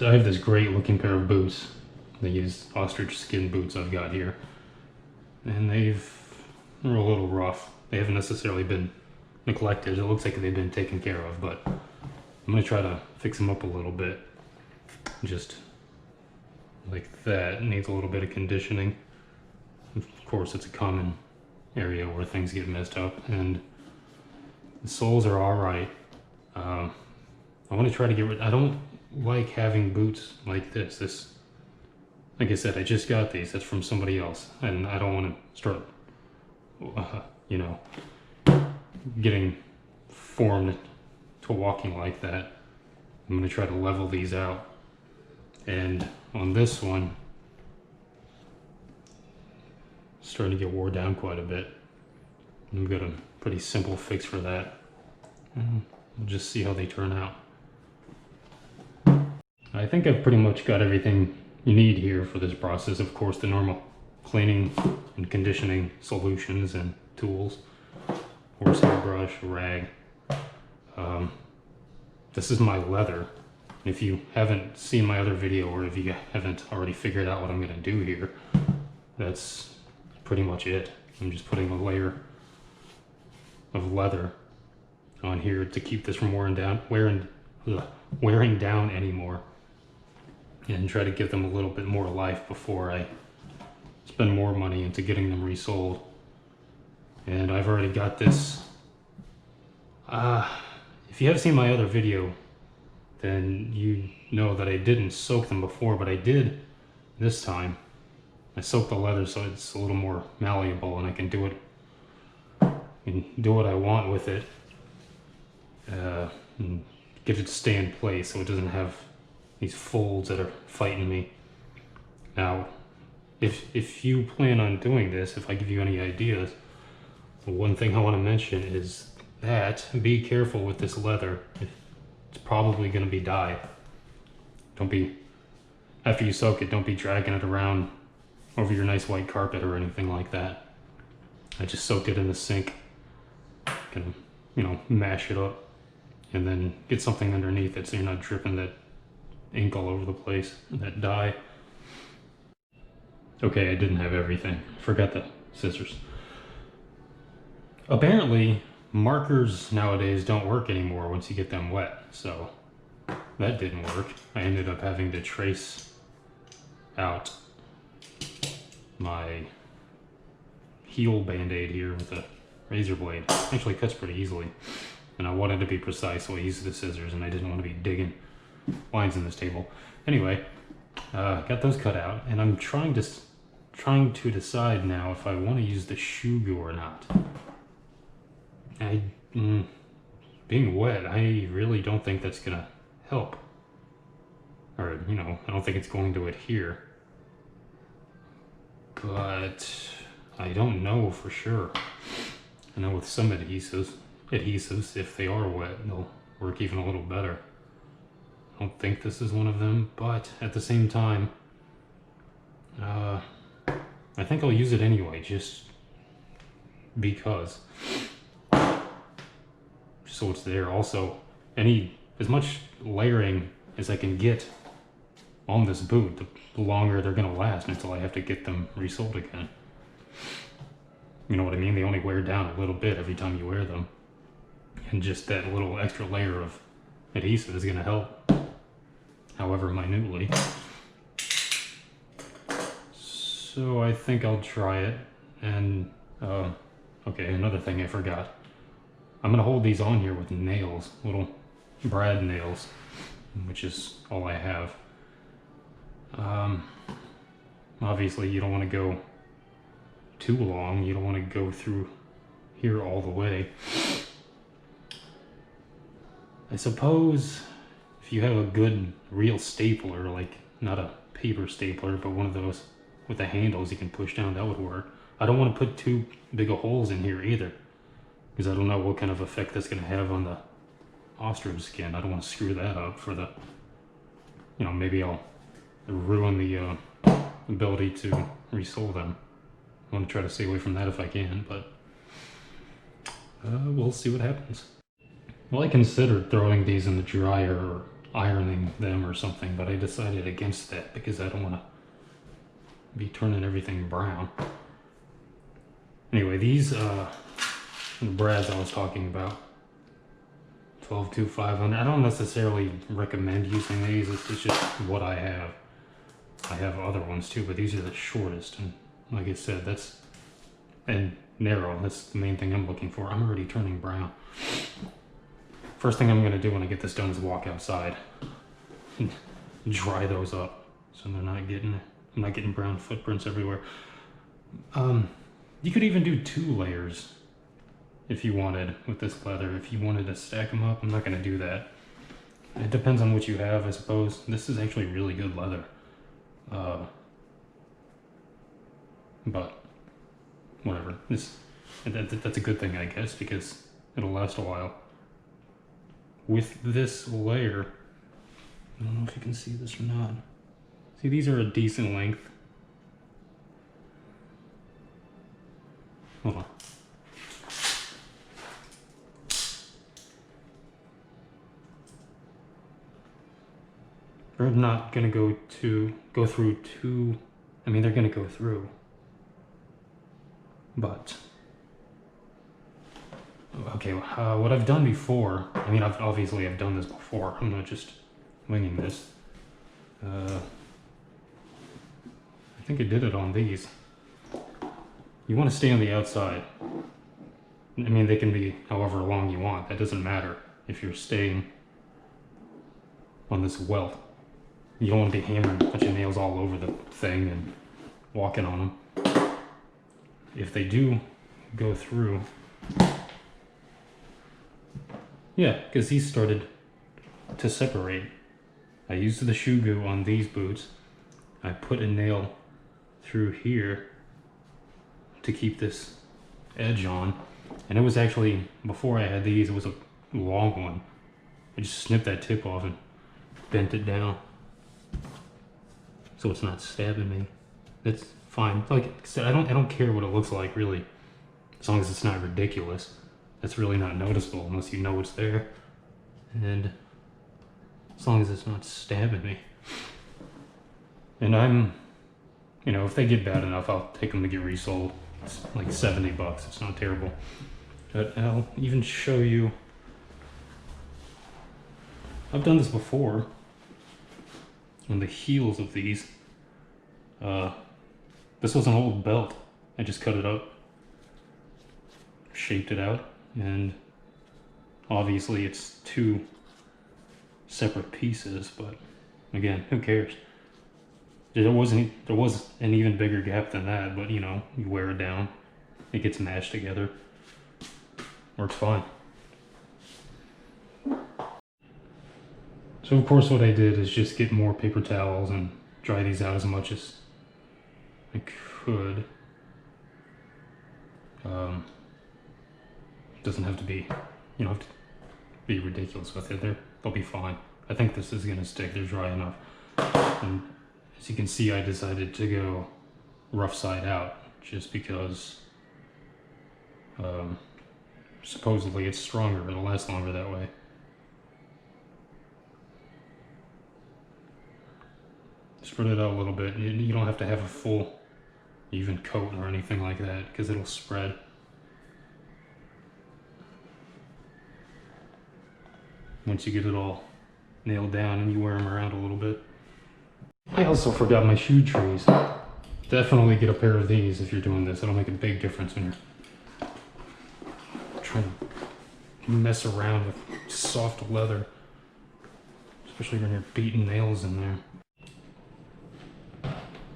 So I have this great looking pair of boots. These ostrich skin boots I've got here. And they're a little rough. They haven't necessarily been neglected. It looks like they've been taken care of, but I'm gonna try to fix them up a little bit. Just like that. It needs a little bit of conditioning. Of course, it's a common area where things get messed up, and the soles are all right. I want to try to get rid. I don't like having boots like this. Like I said, I just got these. That's from somebody else, and I don't want to start, you know, getting formed to walking like that. I'm going to try to level these out. And on this one, it's starting to get wore down quite a bit. I've got a pretty simple fix for that. We'll just see how they turn out. I think I've pretty much got everything you need here for this process. Of course, the normal cleaning and conditioning solutions and tools. Horsehair brush, rag. This is my leather. If you haven't seen my other video, or if you haven't already figured out what I'm going to do here, that's pretty much it. I'm just putting a layer of leather on here to keep this from wearing down anymore, and try to give them a little bit more life before I spend more money into getting them resold. And I've already got this. If you have seen my other video, then you know that I didn't soak them before, but I did this time. I soaked the leather so it's a little more malleable, and I can do what I want with it, and get it to stay in place so it doesn't have these folds that are fighting me. Now, if you plan on doing this, if I give you any ideas, the one thing I want to mention is that be careful with this leather. It's probably going to be dyed. After you soak it, don't be dragging it around over your nice white carpet or anything like that. I just soaked it in the sink. Can, mash it up and then get something underneath it so you're not dripping that ink all over the place, that dye. Okay, I didn't have everything. Forgot the scissors. Apparently, markers nowadays don't work anymore once you get them wet, so that didn't work. I ended up having to trace out my heel band-aid here with a razor blade. Actually cuts pretty easily, and I wanted to be precise, so I used the scissors, and I didn't want to be digging lines in this table. Anyway, got those cut out, and I'm trying to decide now if I want to use the shoe glue or not. Being wet, I really don't think that's gonna help, or I don't think it's going to adhere, but I don't know for sure. I know with some adhesives, if they are wet, they'll work even a little better. I don't think this is one of them, but at the same time, I think I'll use it anyway, just because. So it's there. Also, as much layering as I can get on this boot, the longer they're gonna last until I have to get them resold again. You know what I mean? They only wear down a little bit every time you wear them. And just that little extra layer of adhesive is gonna help, however minutely. So I think I'll try it. And, okay, another thing I forgot. I'm gonna hold these on here with nails, little brad nails, which is all I have. Obviously you don't want to go too long. You don't want to go through here all the way. I suppose if you have a good real stapler, like not a paper stapler, but one of those with the handles you can push down, that would work. I don't want to put too big of holes in here either, because I don't know what kind of effect that's going to have on the ostrich skin. I don't want to screw that up for the, maybe I'll ruin the ability to resole them. I want to try to stay away from that if I can, but we'll see what happens. Well, I considered throwing these in the dryer or ironing them or something, but I decided against that because I don't want to be turning everything brown. Anyway, these brads I was talking about, 12-500. I don't necessarily recommend using these. It's just what I have. I have other ones too, but these are the shortest, and like I said, and narrow. That's the main thing I'm looking for. I'm already turning brown. First thing I'm gonna do when I get this done is walk outside and dry those up, so I'm not getting brown footprints everywhere. You could even do 2 layers if you wanted with this leather. If you wanted to stack them up, I'm not gonna do that. It depends on what you have, I suppose. This is actually really good leather. But whatever. That's a good thing, I guess, because it'll last a while. With this layer, I don't know if you can see this or not. See, these are a decent length. Hold on. They're not gonna go through two. I mean, they're gonna go through, but okay. What I've done before. I mean, I've done this before. I'm not just winging this. I think I did it on these. You want to stay on the outside. I mean, they can be however long you want. That doesn't matter if you're staying on this welt. You don't want to be hammering a bunch of nails all over the thing and walking on them. If they do go through, yeah, because these started to separate. I used the shoe goo on these boots. I put a nail through here to keep this edge on, and it was actually, before I had these, it was a long one. I just snipped that tip off and bent it down so it's not stabbing me. That's fine. Like I said, I don't care what it looks like, really, as long as it's not ridiculous. That's really not noticeable unless you know it's there, and as long as it's not stabbing me. And I'm, you know, if they get bad enough, I'll take them to get resold. It's like $70. It's not terrible. But I'll even show you. I've done this before on the heels of these. This was an old belt. I just cut it up, shaped it out, and obviously it's 2 separate pieces, but again, who cares? There was an even bigger gap than that, but you know, you wear it down, it gets mashed together, works fine. So of course what I did is just get more paper towels and dry these out as much as I could. Doesn't have to be, you know, have to be ridiculous with it. They'll be fine. I think this is gonna stick. They're dry enough. And as you can see, I decided to go rough side out just because supposedly it's stronger. It'll last longer that way. Spread it out a little bit. You don't have to have a full even coat or anything like that because it'll spread. Once you get it all nailed down and you wear them around a little bit. I also forgot my shoe trees. Definitely get a pair of these if you're doing this. It'll make a big difference when you're trying to mess around with soft leather, especially when you're beating nails in there.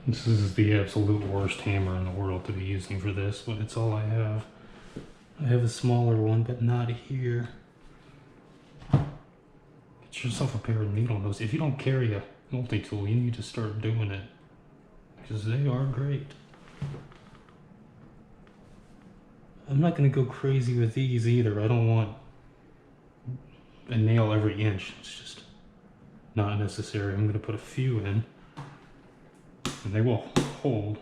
This is the absolute worst hammer in the world to be using for this, but it's all I have. I have a smaller one, but not here. Get yourself a pair of needle nose. If you don't carry a multi-tool, you need to start doing it, because they are great. I'm not going to go crazy with these either. I don't want a nail every inch. It's just not necessary. I'm going to put a few in, and they will hold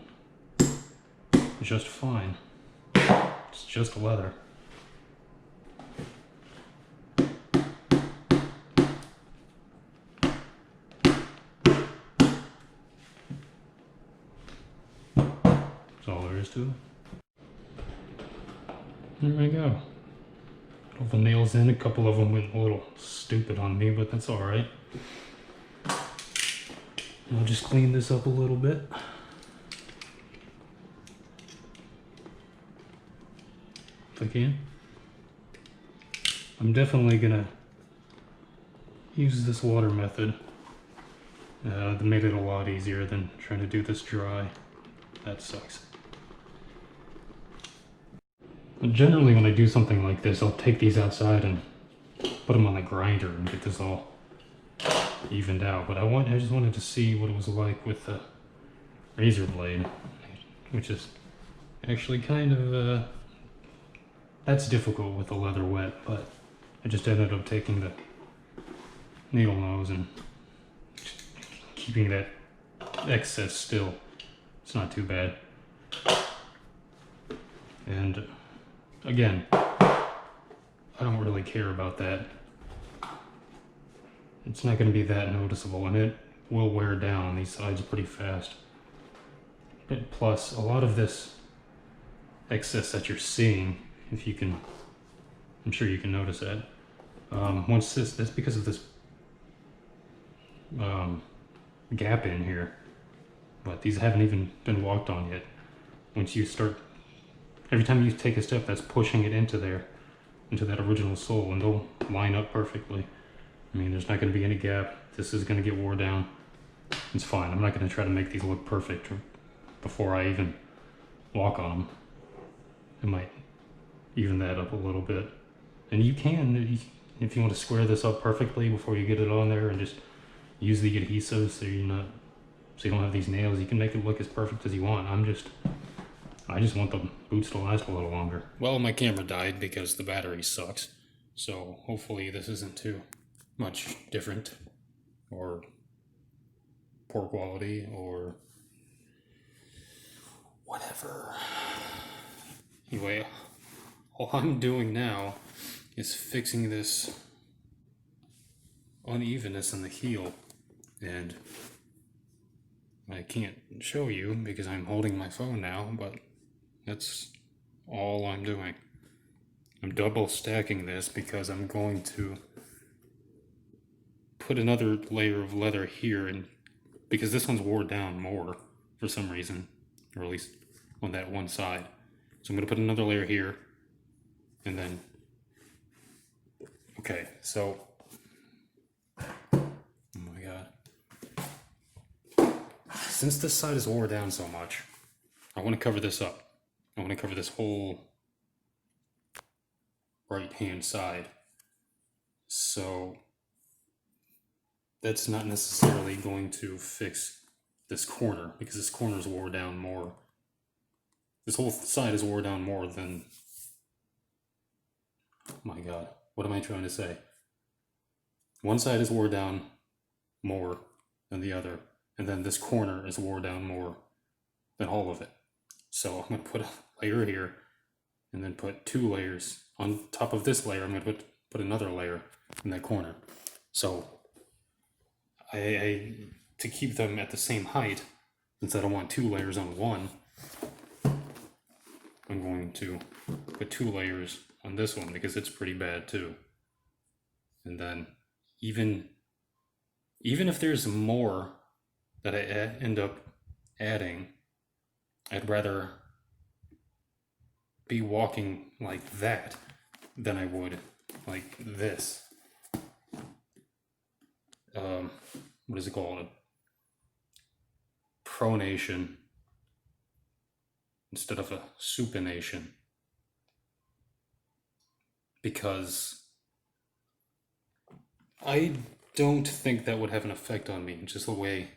just fine. It's just leather. That's all there is to it. There we go. All the nails in. A couple of them went a little stupid on me, but that's alright. I'll just clean this up a little bit. If I can. I'm definitely gonna use this water method. That made it a lot easier than trying to do this dry. That sucks. But generally when I do something like this, I'll take these outside and put them on the grinder and get this all evened out. But I just wanted to see what it was like with the razor blade, which is actually kind of, that's difficult with the leather wet, but I just ended up taking the needle nose and keeping that excess still. It's not too bad. And again, I don't really care about that. It's not going to be that noticeable, and it will wear down on these sides pretty fast. But plus, a lot of this excess that you're seeing, if you can, I'm sure you can notice that. Once that's because of this gap in here, but these haven't even been walked on yet. Once you start, every time you take a step, that's pushing it into there, into that original sole, and they'll line up perfectly. I mean, there's not going to be any gap. This is going to get wore down. It's fine. I'm not going to try to make these look perfect before I even walk on them. It might even that up a little bit. And you can, if you want to square this up perfectly before you get it on there and just use the adhesive so you don't have these nails, you can make it look as perfect as you want. I just want the boots to last a little longer. Well, my camera died because the battery sucks. So hopefully this isn't too much different or poor quality or whatever. Anyway, all I'm doing now is fixing this unevenness in the heel, and I can't show you because I'm holding my phone now, but that's all I'm doing. I'm double stacking this because I'm going to put another layer of leather here, and because this one's wore down more for some reason, or at least on that one side. So I'm going to put another layer here, and then, okay, so, oh my god. Since this side is wore down so much, I want to cover this up. I want to cover this whole right-hand side. So that's not necessarily going to fix this corner, because this corner is wore down more. This whole side is wore down more than, oh my god, what am I trying to say? One side is wore down more than the other, and then this corner is wore down more than all of it. So I'm going to put a layer here, and then put 2 layers. On top of this layer, I'm going to put another layer in that corner. So I to keep them at the same height, since I don't want 2 layers on one, I'm going to put 2 layers on this one because it's pretty bad too. And then even if there's more that I end up adding, I'd rather be walking like that than I would like this. What is it called? A pronation instead of a supination, because I don't think that would have an effect on me, just the way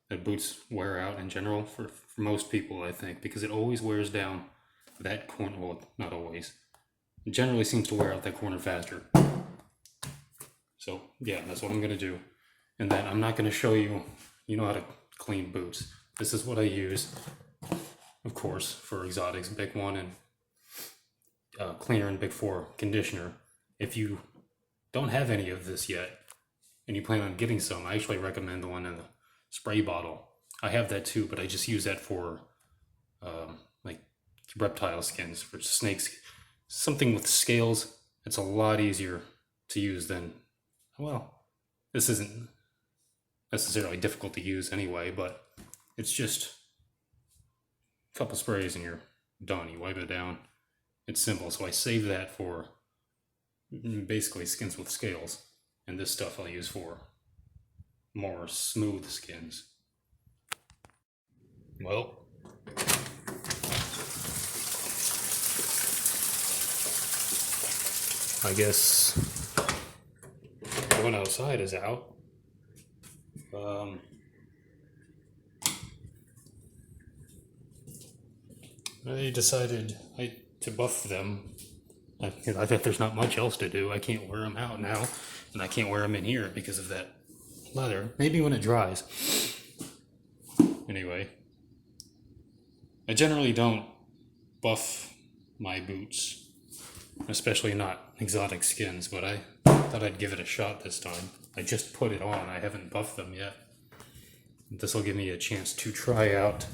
that boots wear out in general for most people, I think, because it always wears down that corner. Well, not always. It generally seems to wear out that corner faster. So yeah, that's what I'm going to do. And then I'm not going to show you, you know how to clean boots. This is what I use, of course, for exotics, Big 1 and cleaner and Big 4 conditioner. If you don't have any of this yet and you plan on getting some, I actually recommend the one in the spray bottle. I have that too, but I just use that for like reptile skins for snakes, something with scales. It's a lot easier to use than, well, this isn't necessarily difficult to use anyway, but it's just a couple sprays and you're done. You wipe it down. It's simple. So I save that for basically skins with scales, and this stuff I'll use for more smooth skins. Well, I guess going outside is out. I decided to buff them. I thought there's not much else to do. I can't wear them out now, and I can't wear them in here because of that leather. Maybe when it dries. Anyway, I generally don't buff my boots, especially not exotic skins, but I thought I'd give it a shot this time. I just put it on. I haven't buffed them yet. This will give me a chance to try out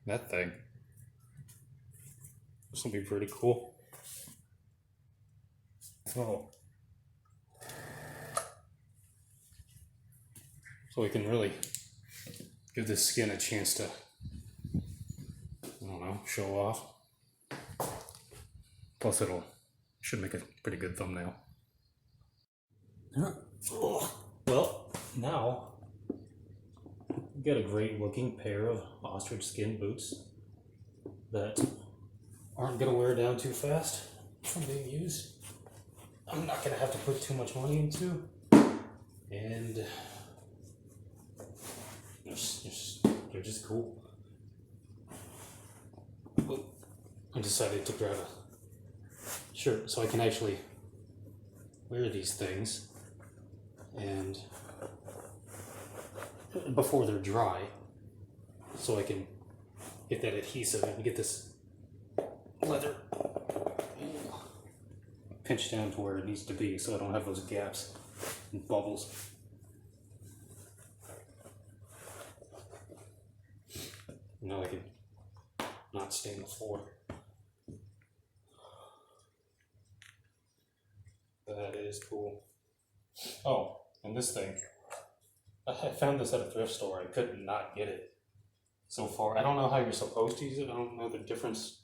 that thing. This will be pretty cool. Oh. So we can really give this skin a chance to, I don't know, show off. Plus should make a pretty good thumbnail. Well, now we've got a great looking pair of ostrich skin boots that aren't gonna wear down too fast from being used. I'm not gonna have to put too much money into, and they're just cool. I decided to grab a shirt so I can actually wear these things and before they're dry, so I can get that adhesive and get this leather pinched down to where it needs to be so I don't have those gaps and bubbles. Now I can not stain the floor. That is cool. Oh, and this thing. I found this at a thrift store. I could not get it so far. I don't know how you're supposed to use it. I don't know the difference.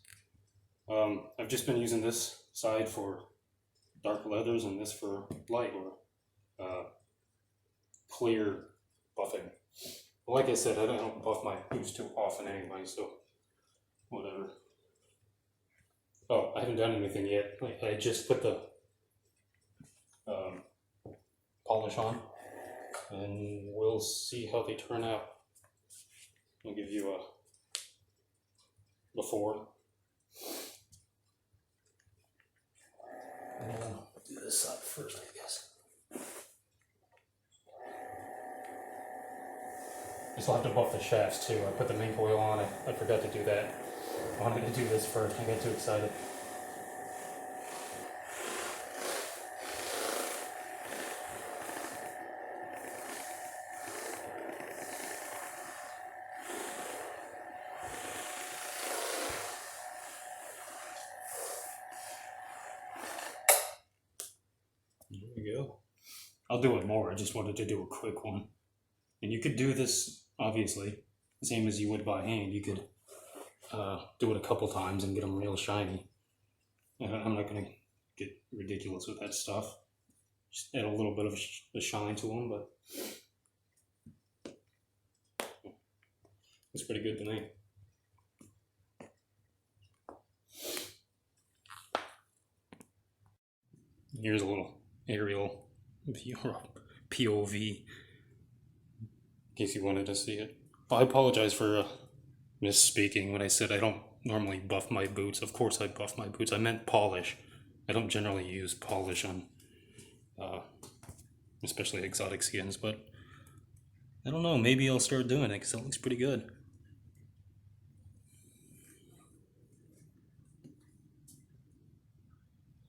I've just been using this side for dark leathers and this for light or clear buffing. But like I said, I don't buff my boots too often anyway, so whatever. Oh, I haven't done anything yet. I just put the polish on, and we'll see how they turn out. I'll give you a before. And I'll do this side first, I guess. I still have to buff the shafts too. I put the mink oil on it. I forgot to do that. I wanted to do this first. I got too excited. There we go. I'll do it more. I just wanted to do a quick one. And you could do this, obviously, the same as you would by hand. You could do it a couple times and get them real shiny. I'm not going to get ridiculous with that stuff. Just add a little bit of a shine to them, but it's pretty good to me. Here's a little aerial view, POV, in case you wanted to see it. Well, I apologize for misspeaking when I said I don't normally buff my boots. Of course I buff my boots. I meant polish. I don't generally use polish on especially exotic skins, but I don't know, maybe I'll start doing it because it looks pretty good.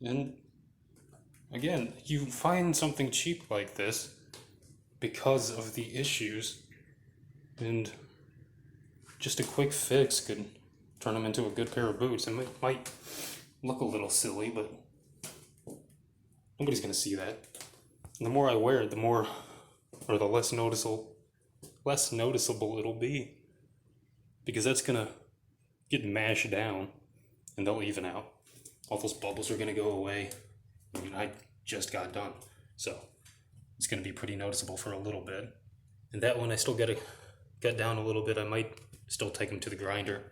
And again, you find something cheap like this because of the issues And just a quick fix could turn them into a good pair of boots. It might look a little silly, but nobody's gonna see that. And the more I wear it, the more, or the less noticeable it'll be, because that's gonna get mashed down and they'll even out. All those bubbles are gonna go away. I mean, I just got done, so it's gonna be pretty noticeable for a little bit. And that one I still gotta get down a little bit. I might still take them to the grinder.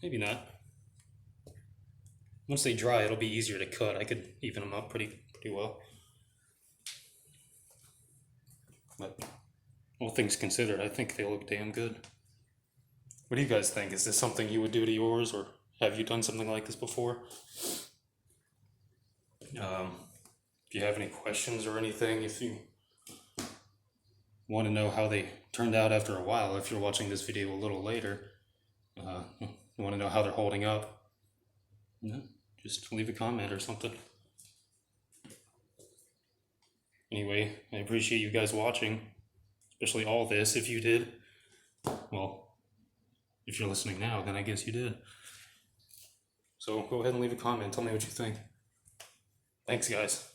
Maybe not. Once they dry, it'll be easier to cut. I could even them up pretty well. But all things considered, I think they look damn good. What do you guys think? Is this something you would do to yours, or have you done something like this before? If you have any questions or anything, if you want to know how they turned out after a while, if you're watching this video a little later, you want to know how they're holding up, just leave a comment or something. Anyway, I appreciate you guys watching, especially all this. If you did, well, if you're listening now, then I guess you did. So go ahead and leave a comment. Tell me what you think. Thanks, guys.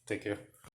Take care.